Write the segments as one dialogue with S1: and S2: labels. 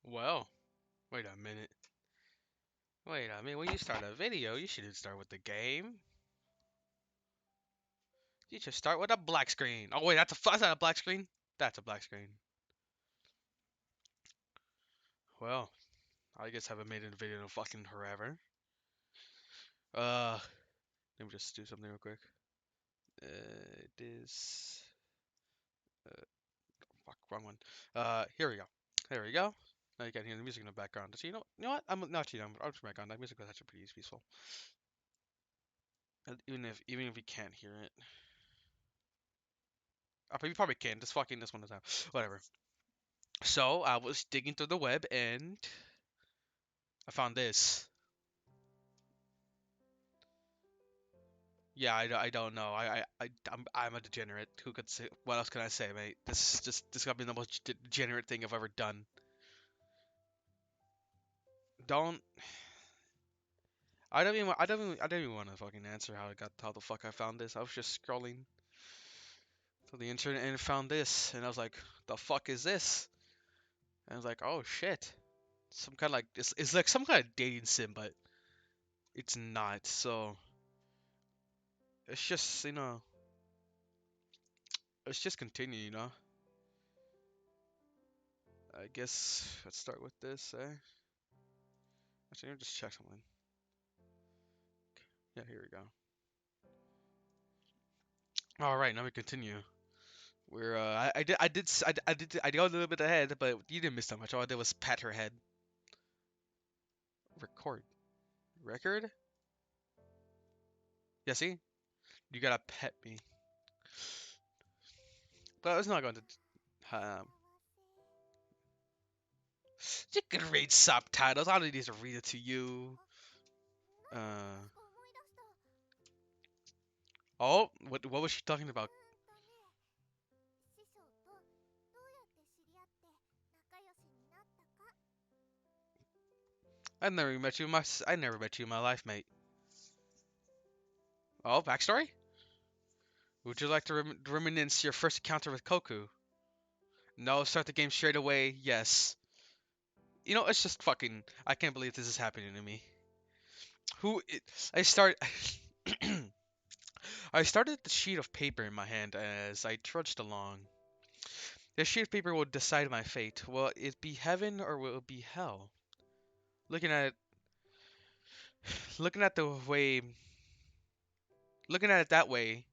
S1: Well, wait a minute. Wait a minute. When you start a video, you shouldn't start with the game. You should start with a black screen. Oh wait, that's not a black screen. That's a black screen. Well, I guess I haven't made a video in fucking forever. Uh, Let me just do something real quick. It is. Fuck, wrong one. Here we go. There we go. Now you can hear the music in the background. So you know what? I'm not cheating. I'll just back on. That music was actually pretty peaceful. Even if you can't hear it, you probably can. Just fucking this one is out. Whatever. So I was digging through the web and I found this. Yeah, I don't know. I'm a degenerate. Who could say? What else can I say, mate? This got to be the most degenerate thing I've ever done. Don't. I don't even want to fucking answer how the fuck I found this. I was just scrolling to the internet and found this, and I was like, the fuck is this? And I was like, oh shit, some kind of like it's like some kind of dating sim, but it's not. So it's just let's just continue, I guess let's start with this, eh? Actually, let me just check something. Yeah, here we go. All right, now we continue. We're I got a little bit ahead, but you didn't miss that much. All I did was pat her head. Record. Yeah, see, you gotta pet me. But it's not going to. You can read subtitles. I don't need to read it to you. Uh. Oh, what was she talking about? I never met you in my life, mate. Oh, backstory? Would you like to reminisce your first encounter with Koku? No, start the game straight away. Yes. It's just fucking. I can't believe this is happening to me. Who? I start. I started the sheet of paper in my hand as I trudged along. The sheet of paper will decide my fate. Will it be heaven or will it be hell? Looking at it, looking at the way, looking at it that way,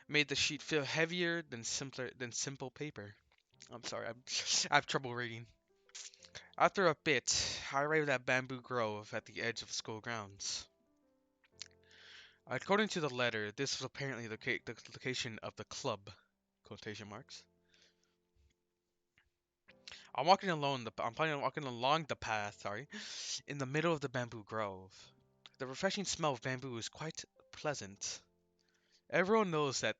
S1: made the sheet feel heavier than simple paper. I'm sorry, I have trouble reading. After a bit, I arrived at Bamboo Grove at the edge of the school grounds. According to the letter, this was apparently the location of the club. Quotation marks. I'm planning on walking along the path, sorry, in the middle of the bamboo grove. The refreshing smell of bamboo is quite pleasant. Everyone knows that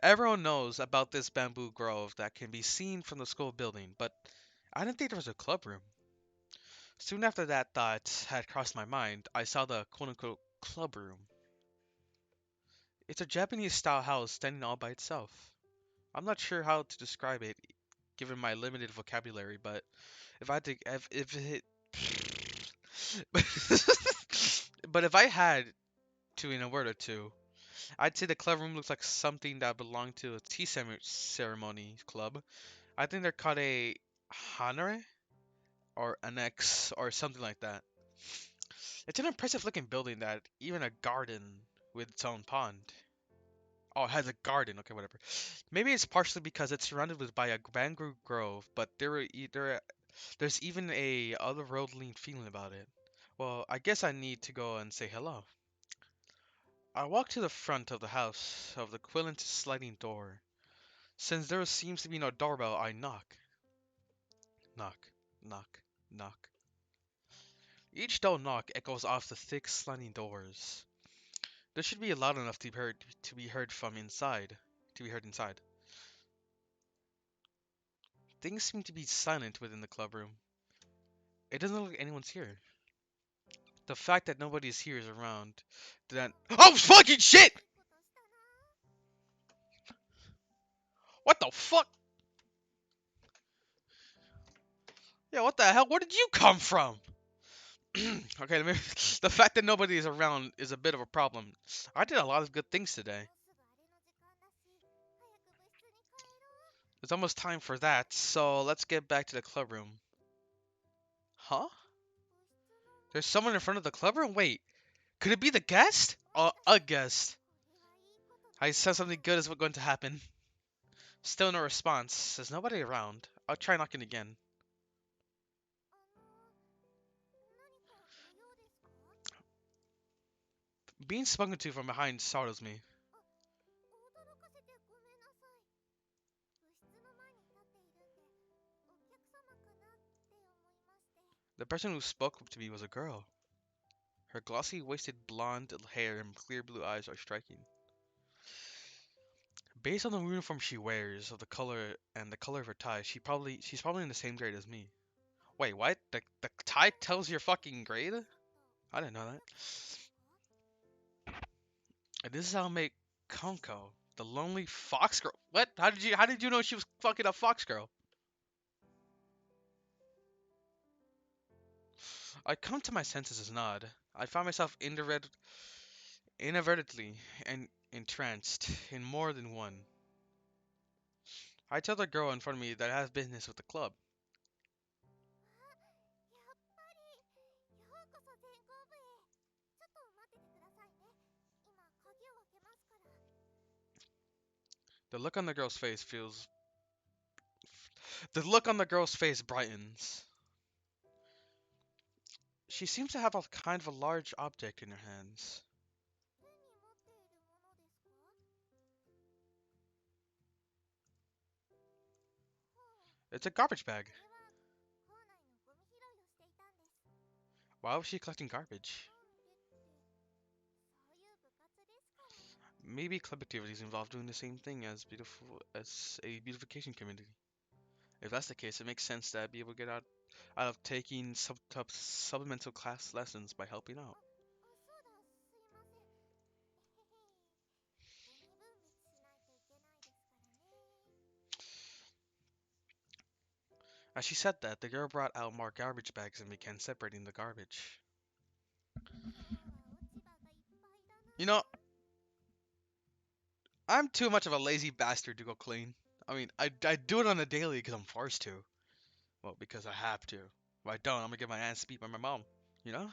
S1: everyone knows about this bamboo grove that can be seen from the school building, but I didn't think there was a club room. Soon after that thought had crossed my mind, I saw the quote-unquote club room. It's a Japanese-style house standing all by itself. I'm not sure how to describe it, given my limited vocabulary, but if I had to, if it, but if I had to in a word or two, I'd say the club room looks like something that belonged to a tea ceremony club. I think they're called a hanare or annex or something like that. It's an impressive looking building that even a garden with its own pond. Oh, it has a garden. Okay, whatever. Maybe it's partially because it's surrounded by a bamboo grove, but there's even a otherworldly feeling about it. Well, I guess I need to go and say hello. I walk to the front of the house of the Quillen's sliding door. Since there seems to be no doorbell, I knock. Knock, knock, knock. Each dull knock echoes off the thick sliding doors. This should be loud enough to be heard from inside. To be heard inside. Things seem to be silent within the clubroom. It doesn't look like anyone's here. The fact that nobody's here is around. That oh fucking shit! What the fuck? Yeah, what the hell? Where did you come from? Okay, the fact that nobody is around is a bit of a problem. I did a lot of good things today. It's almost time for that, so let's get back to the club room. Huh? There's someone in front of the club room? Wait, could it be the guest? A guest. I said something good is what going to happen. Still no response. There's nobody around. I'll try knocking again. Being spoken to from behind startles me. The person who spoke to me was a girl. Her glossy waisted blonde hair and clear blue eyes are striking. Based on the uniform she wears, of the color and the color of her tie, she's probably in the same grade as me. Wait, what? The tie tells your fucking grade? I didn't know that. And this is how I make Konko, the lonely fox girl. What? How did you know she was fucking a fox girl? I come to my senses as nod. I find myself inadvertently and entranced in more than one. I tell the girl in front of me that I have business with the club. The look on the girl's face feels. The look on the girl's face brightens. She seems to have a kind of a large object in her hands. It's a garbage bag. Why was she collecting garbage? Maybe club activities involve doing the same thing as a beautification community. If that's the case, it makes sense that I'd be able to get out of taking supplemental class lessons by helping out. As she said that, the girl brought out more garbage bags and began separating the garbage. You know, I'm too much of a lazy bastard to go clean. I mean, I do it on a daily because I'm forced to. Well, because I have to. If I don't, I'm gonna get my ass beat by my mom. You know?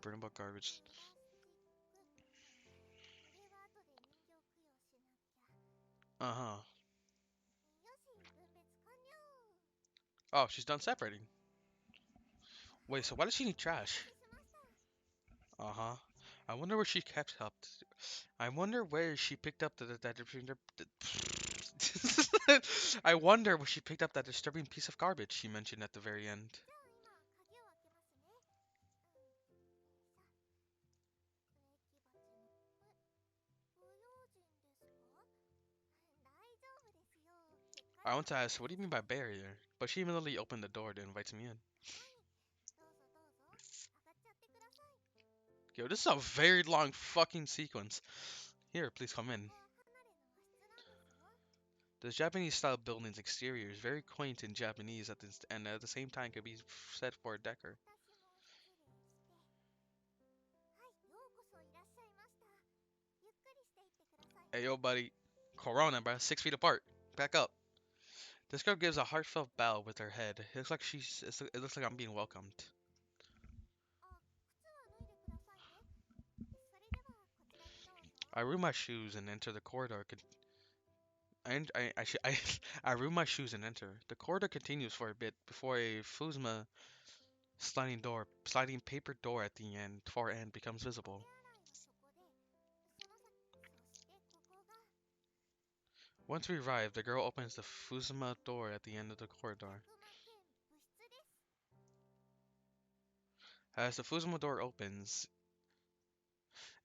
S1: Burn about garbage. Uh huh. Oh, she's done separating. Wait, so why does she need trash? Uh huh. I wonder where she kept up. I wonder where she picked up I wonder where she picked up that disturbing piece of garbage she mentioned at the very end. I want to ask, what do you mean by barrier? But she immediately opened the door and invites me in. Yo, this is a very long fucking sequence. Here, please come in. The Japanese style building's exterior is very quaint and Japanese and at the same time could be said for a decor. Hey yo buddy, Corona bro, 6 feet apart. Back up. This girl gives a heartfelt bow with her head. It looks like I'm being welcomed. I remove my shoes and enter the corridor. And I remove my shoes and enter. The corridor continues for a bit before a Fusma sliding paper door at the far end becomes visible. Once we arrive, the girl opens the Fusuma door at the end of the corridor. As the Fusuma door opens,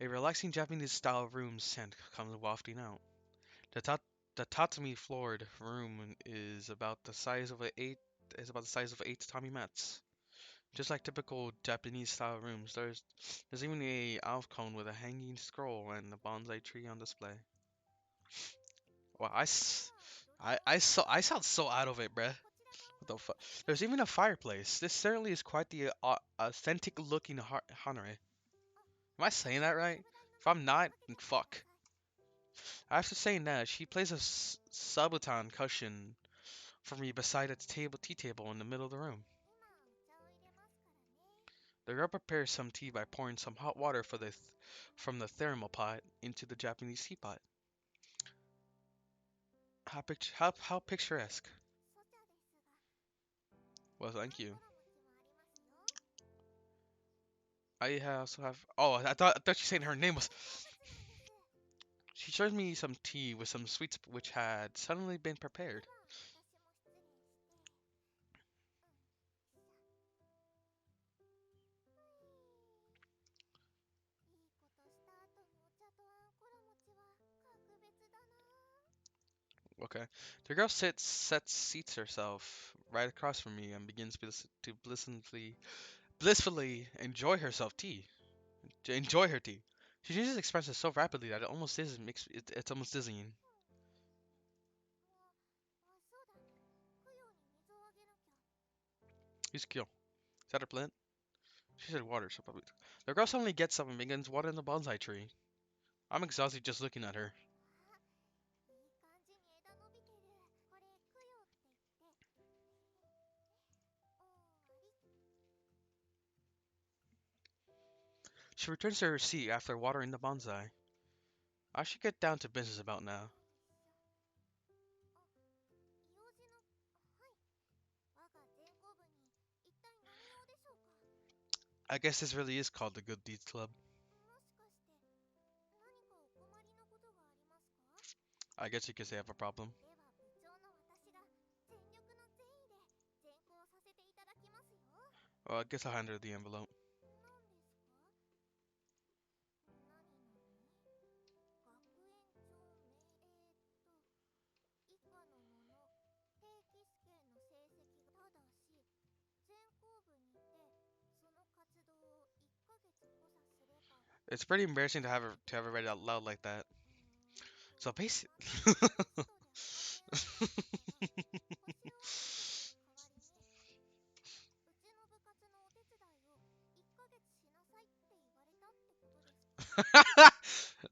S1: a relaxing Japanese-style room scent comes wafting out. The, ta- the tatami floored room is about the size of eight tatami mats. Just like typical Japanese-style rooms, there's even a alcove with a hanging scroll and a bonsai tree on display. Wow, I sound so out of it, bruh. What the fuck? There's even a fireplace. This certainly is quite the authentic looking Hanare. Am I saying that right? If I'm not, then fuck. After saying that, she places a subotan cushion for me beside a tea table in the middle of the room. The girl prepares some tea by pouring some hot water from the thermopot into the Japanese teapot. How picturesque. Well, thank you. I also have. Oh, I thought she said her name was. She serves me some tea with some sweets which had suddenly been prepared. Okay. The girl seats herself right across from me and begins to blissfully enjoy herself tea. To enjoy her tea. She uses expressions so rapidly that it almost is makes it's almost dizzying. Use kill. Is that her plant? She said water, so probably. The girl suddenly gets up and begins watering the bonsai tree. I'm exhausted just looking at her. She returns to her seat after watering the bonsai. I should get down to business about now. I guess this really is called the Good Deeds Club. I guess you could say I have a problem. Well, I guess I'll hand her the envelope. It's pretty embarrassing to have it read out loud like that. So basically,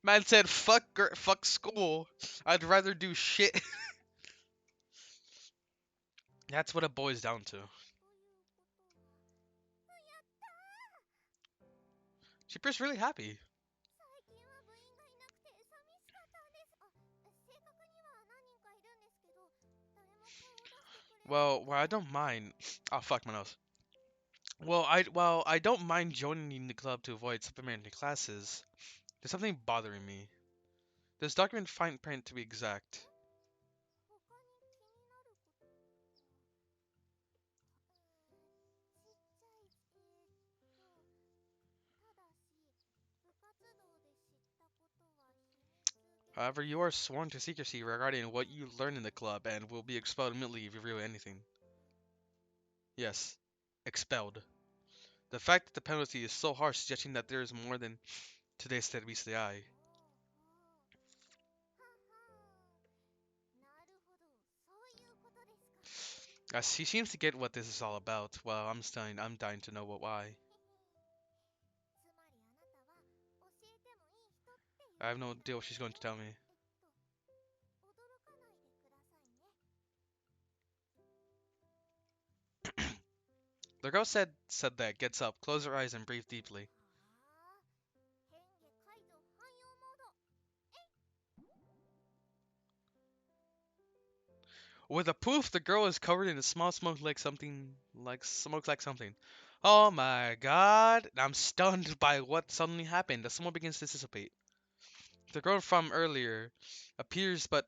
S1: man said fuck school. I'd rather do shit. That's what it boils down to. She appears really happy. Well, I don't mind. Oh fuck my nose. I don't mind joining the club to avoid supplementary classes. There's something bothering me. This document fine print to be exact. However, you are sworn to secrecy regarding what you learn in the club and will be expelled immediately if you reveal anything. Yes, expelled. The fact that the penalty is so harsh suggesting that there is more than today's that meets the eye. As he seems to get what this is all about, well, I'm dying to know why. I have no idea what she's going to tell me. The girl said that, gets up, closes her eyes, and breathes deeply. With a poof, the girl is covered in a small smoke like something. Oh my god! I'm stunned by what suddenly happened. The smoke begins to dissipate. The girl from earlier appears, but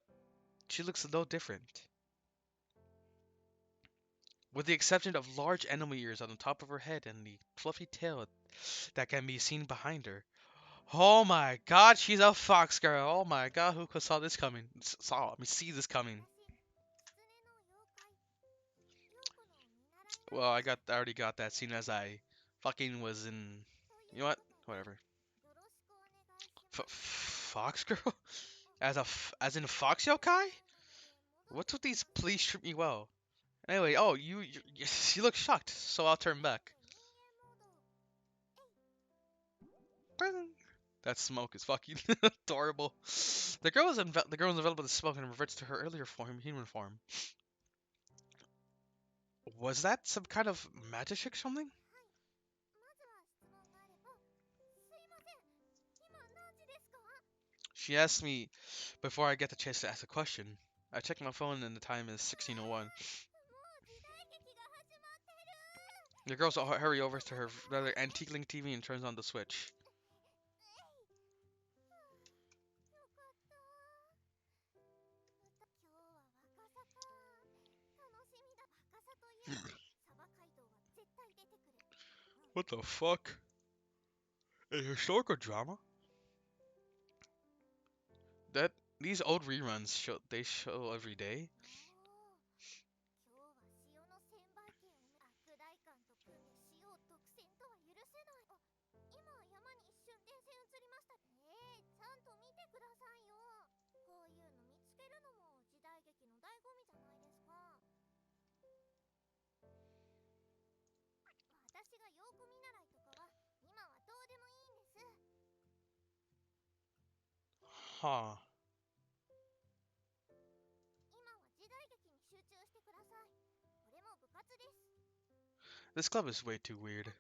S1: she looks a little different. With the exception of large animal ears on the top of her head and the fluffy tail that can be seen behind her. Oh my god, she's a fox girl. Oh my god, who saw this coming? Saw me see this coming. Well, I already got that scene as I fucking was in. You know what? Whatever. Fox girl? As in fox yokai? What's with these? Please treat me well. Anyway, oh, you look shocked, so I'll turn back. That smoke is fucking adorable. The girl is available to smoke and reverts to her earlier form, human form. Was that some kind of magic trick or something? She asked me before I get the chance to ask a question. I check my phone and the time is 16:01. The girls all hurry over to her rather antique-looking TV and turns on the switch. What the fuck? A historical drama? That these old reruns show every day. Huh. This club is way too weird.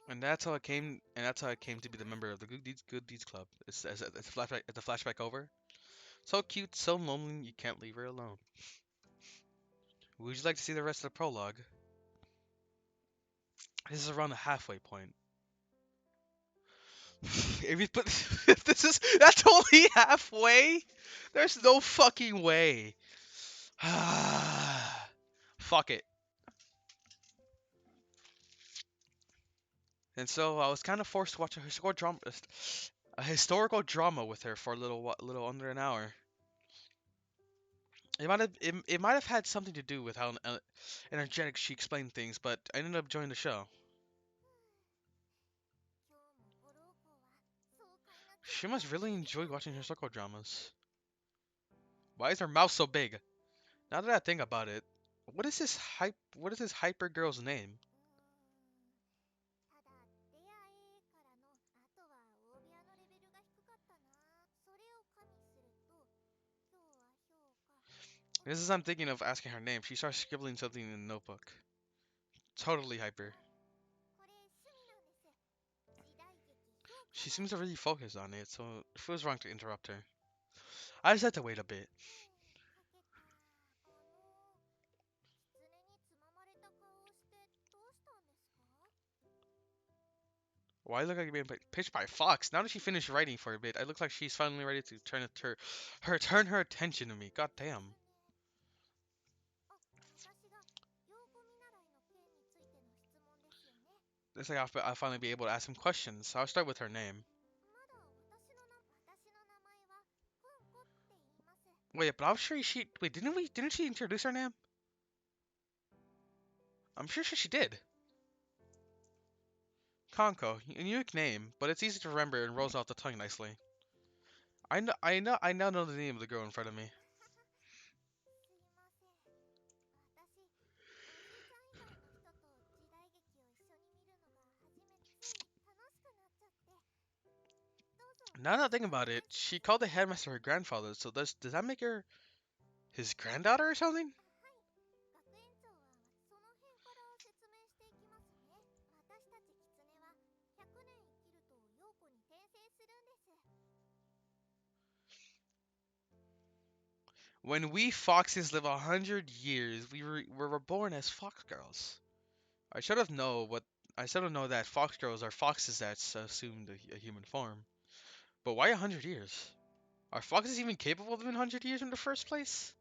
S1: And that's how I came. And that's how I came to be the member of the Good Deeds Club. It's a flashback over. So cute, so lonely, you can't leave her alone. Would you like to see the rest of the prologue? This is around the halfway point. If you put this is that's only halfway. There's no fucking way. Fuck it. And so I was kind of forced to watch a historical drama with her for a little under an hour. It might have had something to do with how energetic she explained things, but I ended up joining the show. She must really enjoy watching historical dramas. Why is her mouth so big? Now that I think about it, What is this hyper girl's name? This is I'm thinking of asking her name. She starts scribbling something in the notebook. Totally hyper. She seems to really focus on it, so it feels wrong to interrupt her. I just had to wait a bit. Why look like you're being pitched by a fox? Now that she finished writing for a bit, it looks like she's finally ready to turn her attention to me. God damn. Looks like I'll finally be able to ask some questions. So I'll start with her name. Wait, but I'm sure she. Wait, didn't she introduce her name? I'm sure she did. Konko, a unique name, but it's easy to remember and rolls off the tongue nicely. I now know the name of the girl in front of me. Now that I think about it, she called the headmaster her grandfather, so does that make her his granddaughter or something? When we foxes live 100 years, we were born as fox girls. I should have know what I should have known that fox girls are foxes that assumed a human form. But why 100 years? Are foxes even capable of living 100 years in the first place?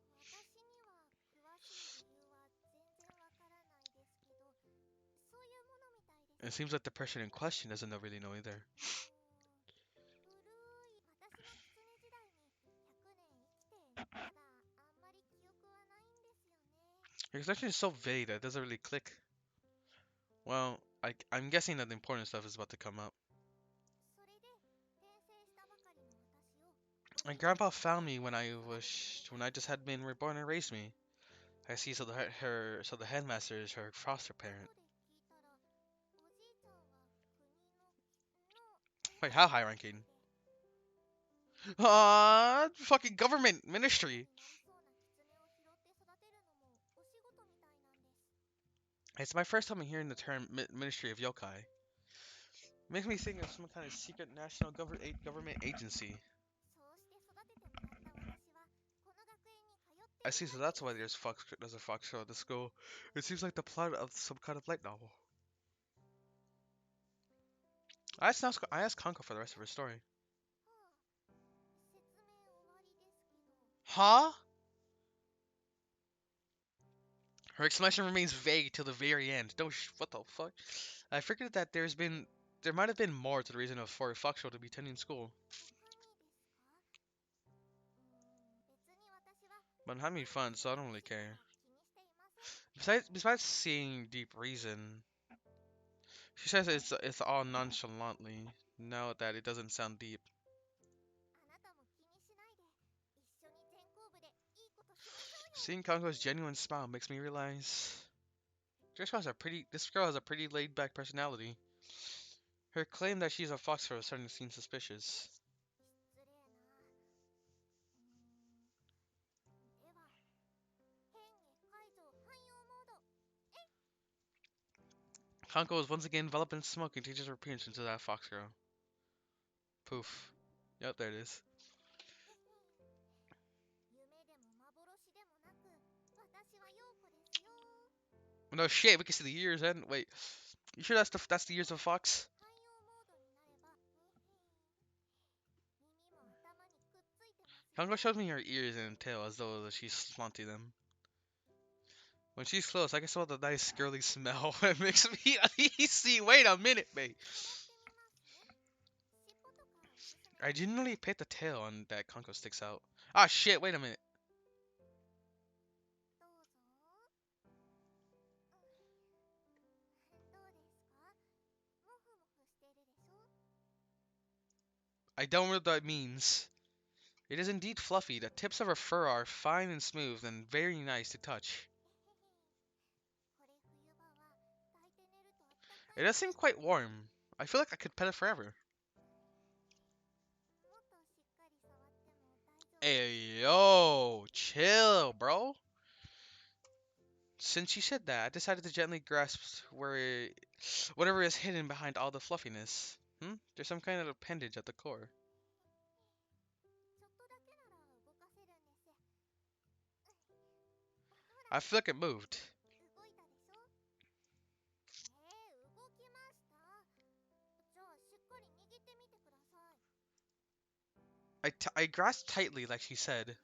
S1: It seems like the person in question doesn't really know either. Your explanation is so vague that it doesn't really click. Well, I'm guessing that the important stuff is about to come up. My grandpa found me when I just had been reborn and raised me. I see. So the headmaster is her foster parent. Wait, how high ranking? Fucking government ministry. It's my first time hearing the term Ministry of Yokai. Makes me think of some kind of secret national government agency. I see, so that's why there's a fox show at the school. It seems like the plot of some kind of light novel. I asked Kanko for the rest of her story. Huh? Her explanation remains vague till the very end. What the fuck? I figured that there might have been more to the reason for a fox show to be attending school. But I'm having fun, so I don't really care. Besides seeing deep reason, she says it's all nonchalantly. Note that it doesn't sound deep. Seeing Kango's genuine smile makes me realize this girl has a pretty laid back personality. Her claim that she's a foxhole is starting to seem suspicious. Kanko is once again enveloped in smoke and changes her appearance into that fox girl. Poof. Yep, there it is. No shit, we can see the ears and wait. You sure that's the ears of a fox? Kango shows me her ears and tail as though she's flaunting them. When she's close, I can smell the nice girly smell. It makes me uneasy. Wait a minute, mate. I genuinely pet the tail and that Kanko sticks out. Ah shit, wait a minute. I don't know what that means. It is indeed fluffy. The tips of her fur are fine and smooth and very nice to touch. It does seem quite warm. I feel like I could pet it forever. Hey, yo, chill, bro. Since you said that, I decided to gently grasp whatever is hidden behind all the fluffiness. There's some kind of appendage at the core. I feel like it moved. I grasped tightly, like she said.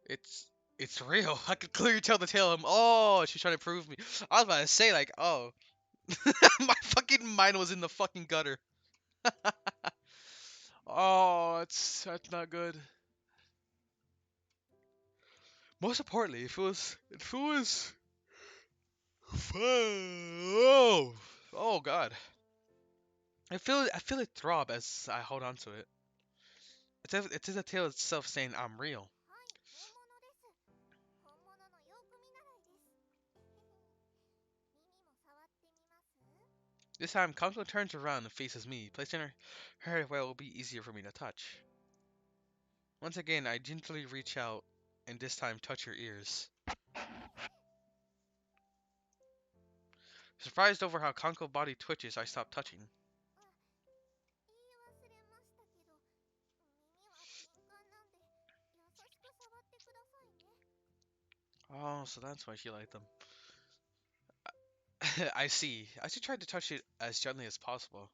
S1: It's it's real. I could clearly tell the tail. Oh, she's trying to prove me. I was about to say like, oh, my fucking mind was in the fucking gutter. Oh, that's not good. Most importantly, if it was, oh, oh god, I feel it throb as I hold on to it. It's the tail itself saying I'm real. This time, Kanko turns around and faces me, placing her head where it will be easier for me to touch. Once again, I gently reach out and this time touch her ears. Surprised over how Kanko body twitches, I stop touching. Oh, so that's why she liked them. I see. I should try to touch it as gently as possible.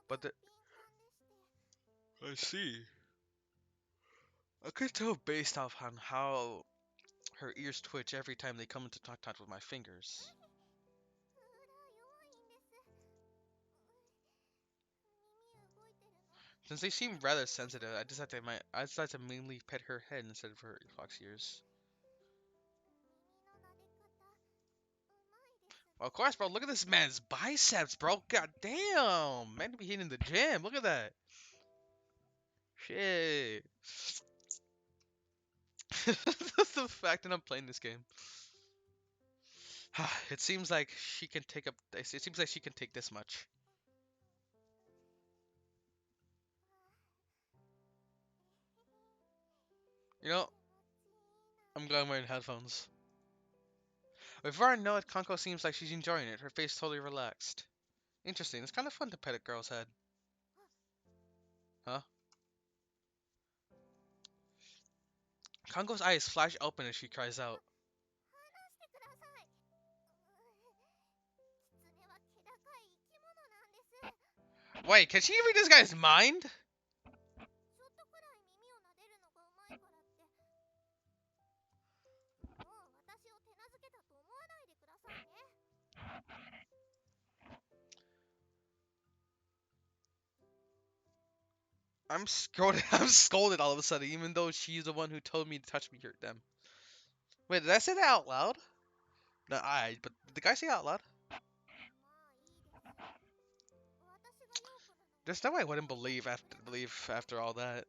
S1: But the I see. I could tell based off on how her ears twitch every time they come into contact with my fingers. Since they seem rather sensitive, I decided to mainly pet her head instead of her fox ears. Well, of course, bro. Look at this man's biceps, bro. God damn, man, to be hitting the gym. Look at that. Shit. That's the fact that I'm playing this game. It seems like she can take up. It seems like she can take this much. You know, I'm glad I'm wearing headphones. Before I know it, Kanko seems like she's enjoying it. Her face totally relaxed. Interesting. It's kind of fun to pet a girl's head. Huh? Kanko's eyes flash open as she cries out. Wait, can she read this guy's mind? I'm scolded. I'm scolded all of a sudden, even though she's the one who told me to touch me. Them. Wait, did I say that out loud? No, but did the guy say it out loud? There's no way I wouldn't believe after all that.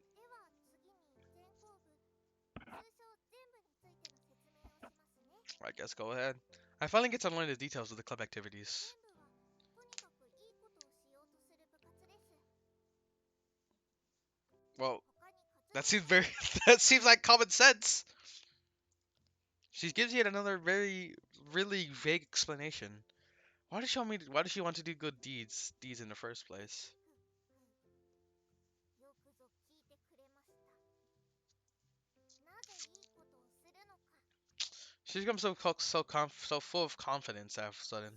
S1: I guess go ahead. I finally get to learn the details of the club activities. Well, that seems very. That seems like common sense. She gives yet another very, really vague explanation. Why does she want me? Why does she want to do good deeds in the first place? She's become so full of confidence all of a sudden.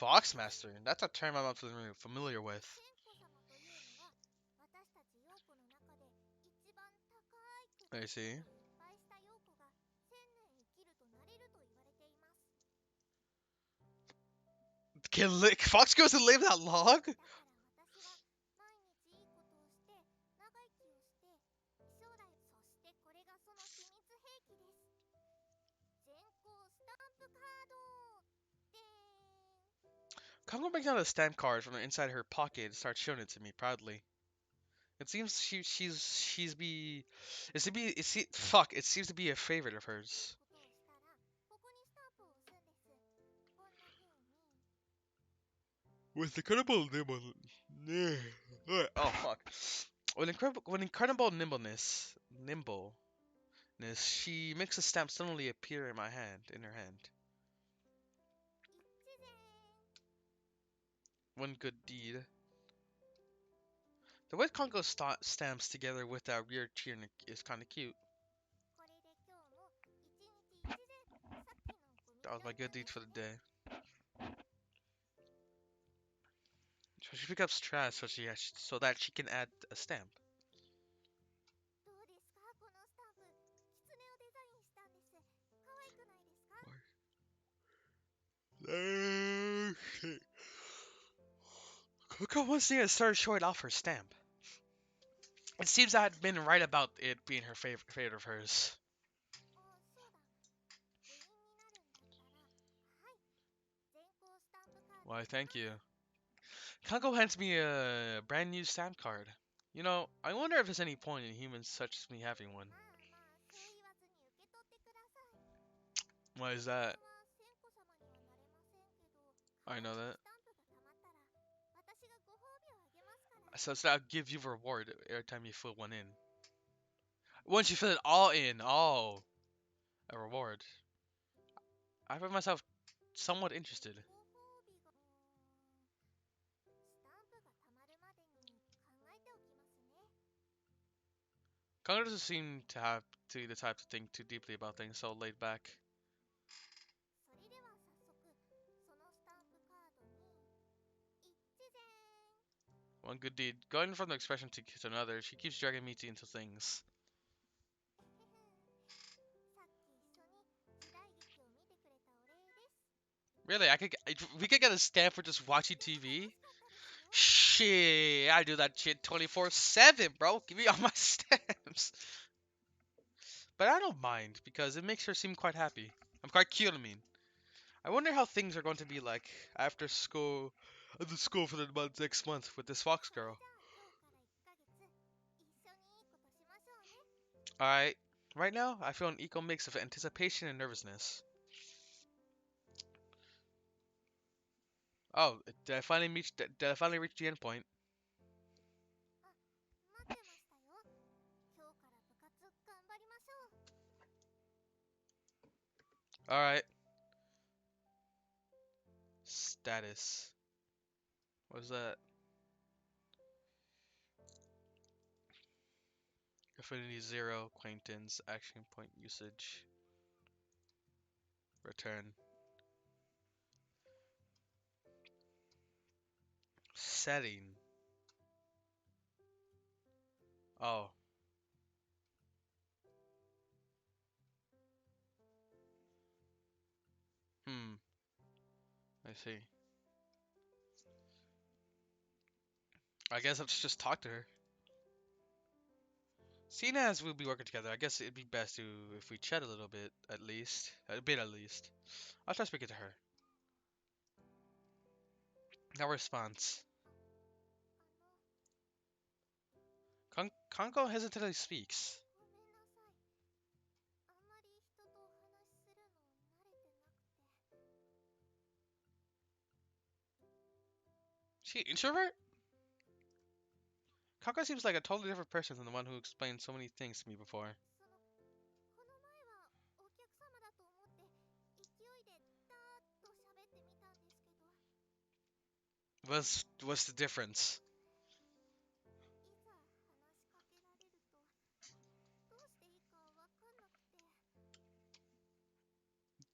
S1: Foxmaster. That's a term I'm not familiar with. I see. Fox goes to live that long? Kongo brings out a stamp card from inside her pocket and starts showing it to me proudly. It seems she's be it's to be it se fuck it seems to be a favorite of hers. With incredible nimble, oh fuck, with incredible nimbleness, she makes a stamp suddenly appear in her hand. One good deed. The way Congo stamps together with that weird cheer is kind of cute. That was my good deed for the day. So she picks up trash so that she can add a stamp. Oh shit. Coco once again started showing off her stamp. It seems I had been right about it being her favorite of hers. Why, thank you. Congo hands me a brand new stamp card. You know, I wonder if there's any point in humans such as me having one. Why is that? I know that. So that'll give you a reward every time you fill one in. Once you fill it all in, oh, a reward. I find myself somewhat interested. Congo doesn't seem to be the type to think too deeply about things, so laid back. One good deed. Going from the expression to another, she keeps dragging me into things. Really, we could get a stamp for just watching TV. Shit, I do that shit 24/7, bro. Give me all my stamps. But I don't mind because it makes her seem quite happy. I'm quite cute, I mean. I wonder how things are going to be like after school, the school for the next month with this Fox girl. Alright, right now I feel an equal mix of anticipation and nervousness. Oh, did I finally reach the end point? Alright, status. What's that? Affinity 0, acquaintance, action point usage, return. Setting. Oh, hmm, I see. I guess let's just talk to her. Seeing as we'll be working together, I guess it'd be best to if we chat a little bit at least. A bit at least. I'll try speaking to her. No response. Kanko hesitantly speaks. She introvert? Kanko seems like a totally different person than the one who explained so many things to me before. What's the difference?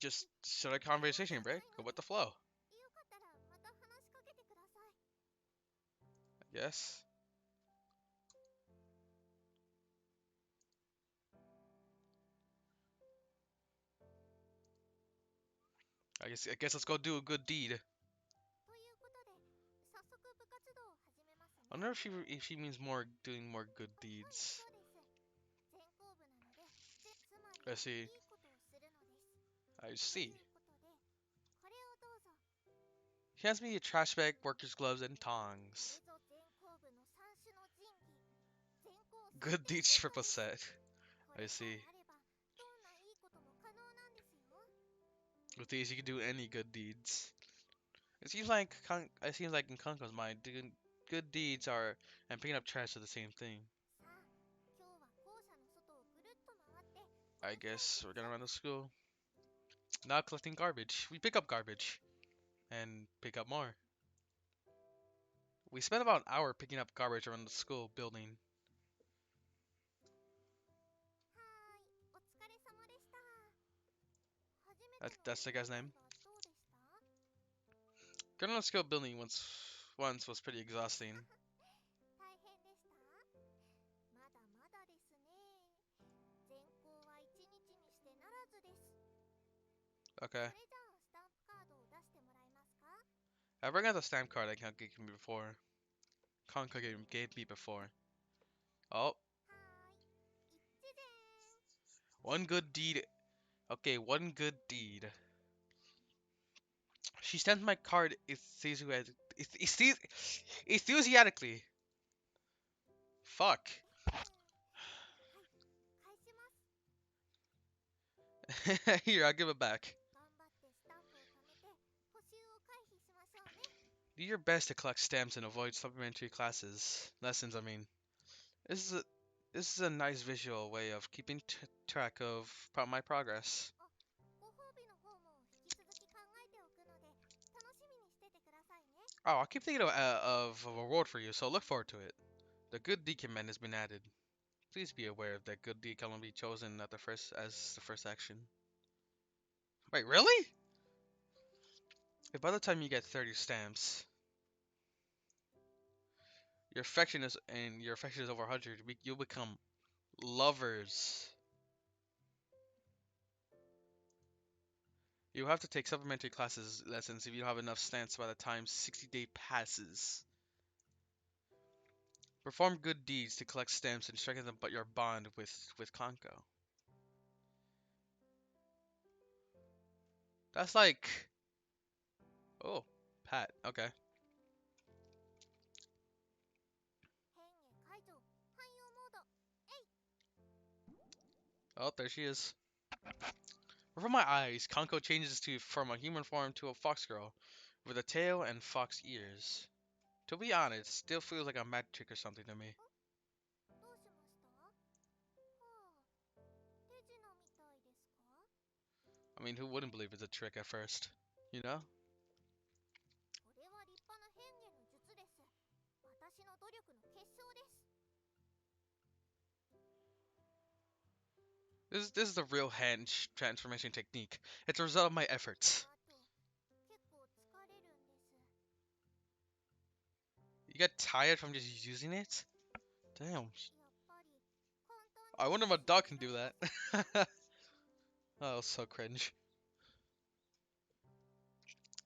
S1: Just start a conversation, break. Go with the flow. Yes. I guess let's go do a good deed. I wonder if she means more doing more good deeds. I see. I see. She hands me a trash bag, worker's gloves, and tongs. Good deeds triple set. I see. With these, you can do any good deeds. It seems like in Kanko's mind, doing good deeds are and picking up trash are the same thing. I guess we're gonna run to school. Now collecting garbage. We pick up garbage and pick up more. We spent about an hour picking up garbage around the school building. That's the guy's name. Going on the school building once was pretty exhausting. Okay. I bring out the stamp card that Kanka gave me before. Kanka gave me before. Oh, one good deed. Okay, one good deed. She sent my card enthusiastically. Fuck. Here, I'll give it back. Do your best to collect stamps and avoid supplementary lessons. I mean, this is a this is a nice visual way of keeping track of my progress. Oh, I'll keep thinking of a reward for you, so look forward to it. The good deed command has been added. Please be aware that good deed can only be chosen at the first action. Wait, really? If by the time you get 30 stamps, your affection is over 100, you'll become lovers. You have to take supplementary classes lessons if you don't have enough stamps by the time 60-day passes. Perform good deeds to collect stamps and strengthen but your bond with Kanko. That's like, oh, Pat. Okay. Oh, there she is. Before my eyes, Kanko changes from a human form to a fox girl, with a tail and fox ears. To be honest, it still feels like a magic trick or something to me. I mean, who wouldn't believe it's a trick at first? You know? This is the real hand transformation technique. It's a result of my efforts. You get tired from just using it? Damn. I wonder if a dog can do that. Oh, so cringe.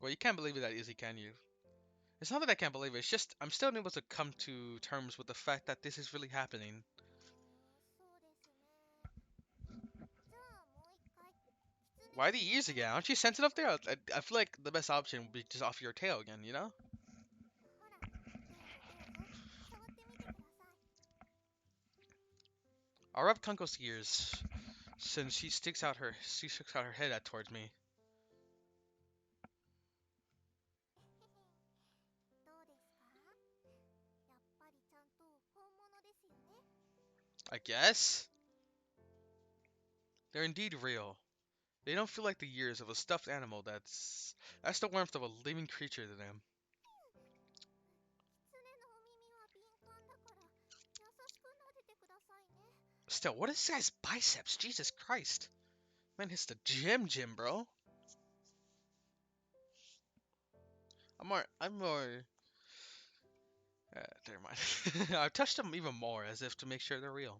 S1: Well, you can't believe it that easy, can you? It's not that I can't believe it, it's just I'm still unable to come to terms with the fact that this is really happening. Why the ears again? Aren't you sensitive there? I feel like the best option would be just off your tail again, you know? I'll rub Kanko's ears, since she sticks out her head at towards me. I guess? They're indeed real. They don't feel like the ears of a stuffed animal that's the warmth of a living creature to them. Still, what is this guy's biceps? Jesus Christ. Man hits the gym, bro. I'm more, never mind. I've touched them even more as if to make sure they're real.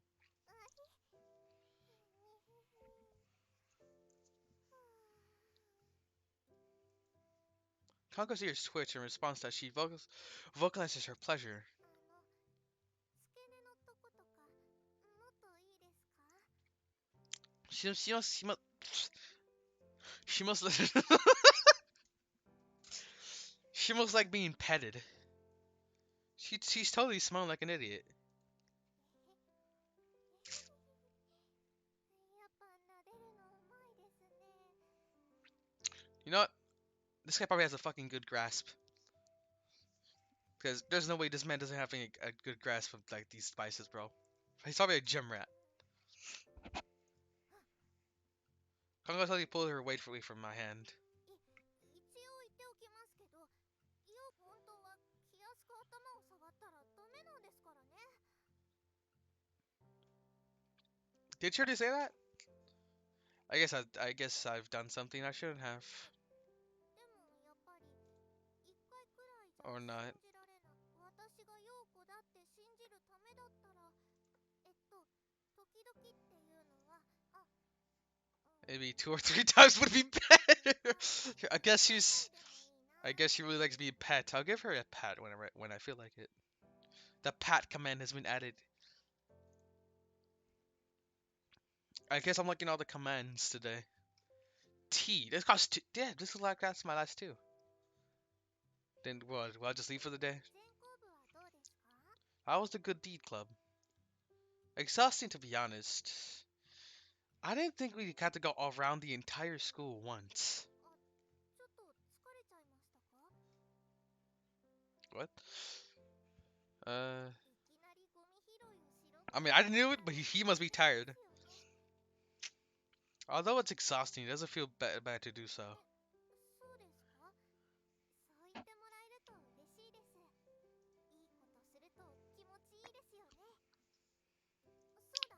S1: Kanko's ears twitch in response that she vocalizes her pleasure. She must she must like being petted. She's totally smelling like an idiot. You know what? This guy probably has a fucking good grasp. Because there's no way this man doesn't have a good grasp of like these spices, bro. He's probably a gym rat. Kango totally pulled her weight away from my hand. Did she already say that? I guess I've done something I shouldn't have. Or not. Maybe 2 or 3 times would be better. I guess she really likes being pet. I'll give her a pat when I feel like it. The pat command has been added. I guess I'm liking all the commands today. T. This costs two. Yeah, this is like that's my last two. Then what? Will I just leave for the day? How was the good deed club? Exhausting to be honest. I didn't think we had to go around the entire school once. What? Uh, I mean, I knew it, but he must be tired. Although it's exhausting, it doesn't feel bad to do so.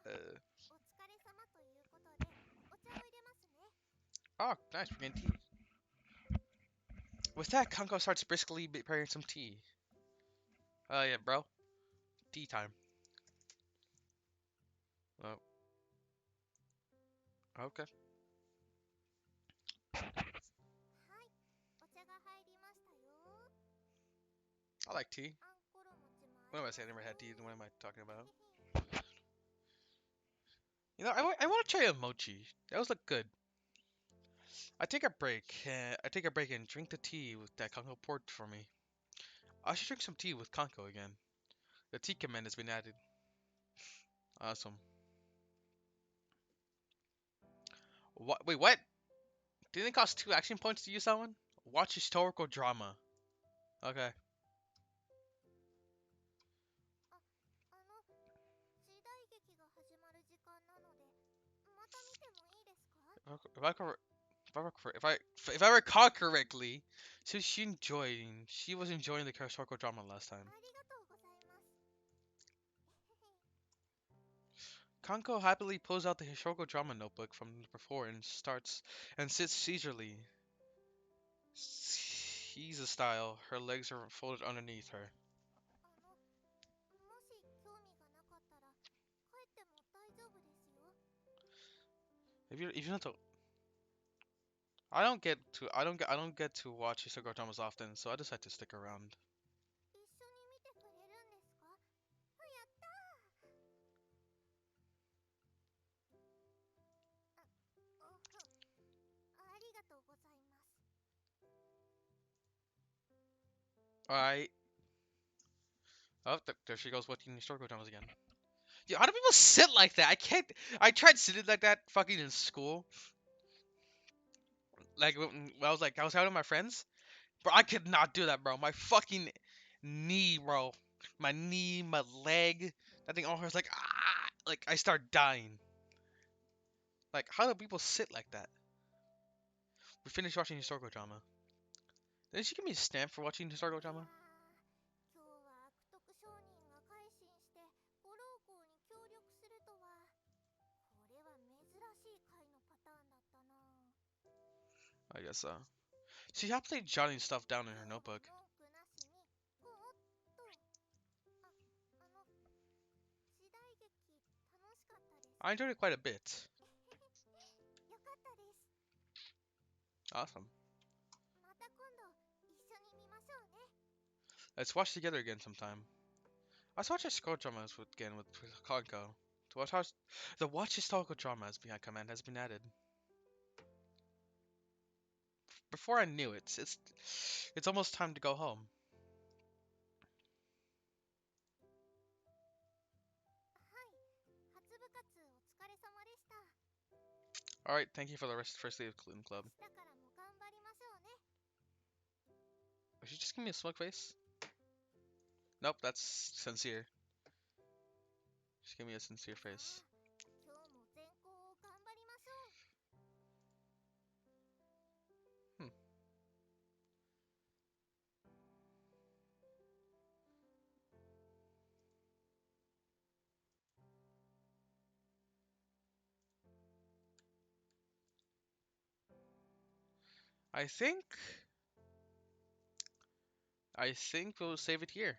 S1: Uh, oh, nice, we're getting tea. With that, Kanko starts briskly preparing some tea. Oh yeah, bro. Tea time. Oh, okay. I like tea. What am I saying? I never had tea. What am I talking about? I want to try a mochi. That was look good. I take a break. I take a break and drink the tea with that Congo poured for me. I should drink some tea with Congo again. The tea command has been added. Awesome. What? Wait, what? Didn't it cost 2 action points to use that one? Watch historical drama. Okay. If I, cor- if I recall correctly, she was enjoying the historical drama last time. Kanko happily pulls out the historical drama notebook from before and sits seizurely. Caesar style, her legs are folded underneath her. If you don't, I don't get to watch historical dramas often, so I decided to stick around. Alright. Oh, there she goes watching historical dramas again. Yeah, how do people sit like that? I can't. I tried sitting like that fucking in school. Like when I was out with my friends. Bro, I could not do that, bro. My fucking knee, bro. My knee, my leg. That thing all hurts. Like, ah! Like, I start dying. Like, how do people sit like that? We finished watching historical drama. Didn't she give me a stamp for watching historical drama? I guess so. She happily jotting stuff down in her notebook. I enjoyed it quite a bit. Awesome. Let's watch together again sometime. Let's watch historical dramas again with Konko. To watch how the watch historical dramas behind command has been added. Before I knew it, it's almost time to go home. All right, thank you for the first day of Clune Club. Did she just give me a smug face? Nope, that's sincere. She gave me a sincere face. Hmm. I think we'll save it here.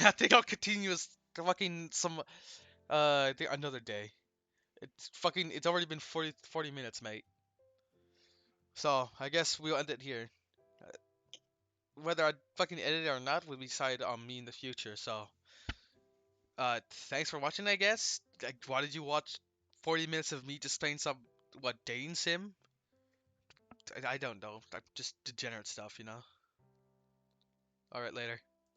S1: I think I'll continue as fucking some I think another day. It's already been 40 minutes, mate. So I guess we'll end it here. Whether I fucking edit it or not will decide on me in the future. So thanks for watching, I guess. Like, why did you watch 40 minutes of me just playing some what dating sim? I don't know. Like, just degenerate stuff, you know. All right, later.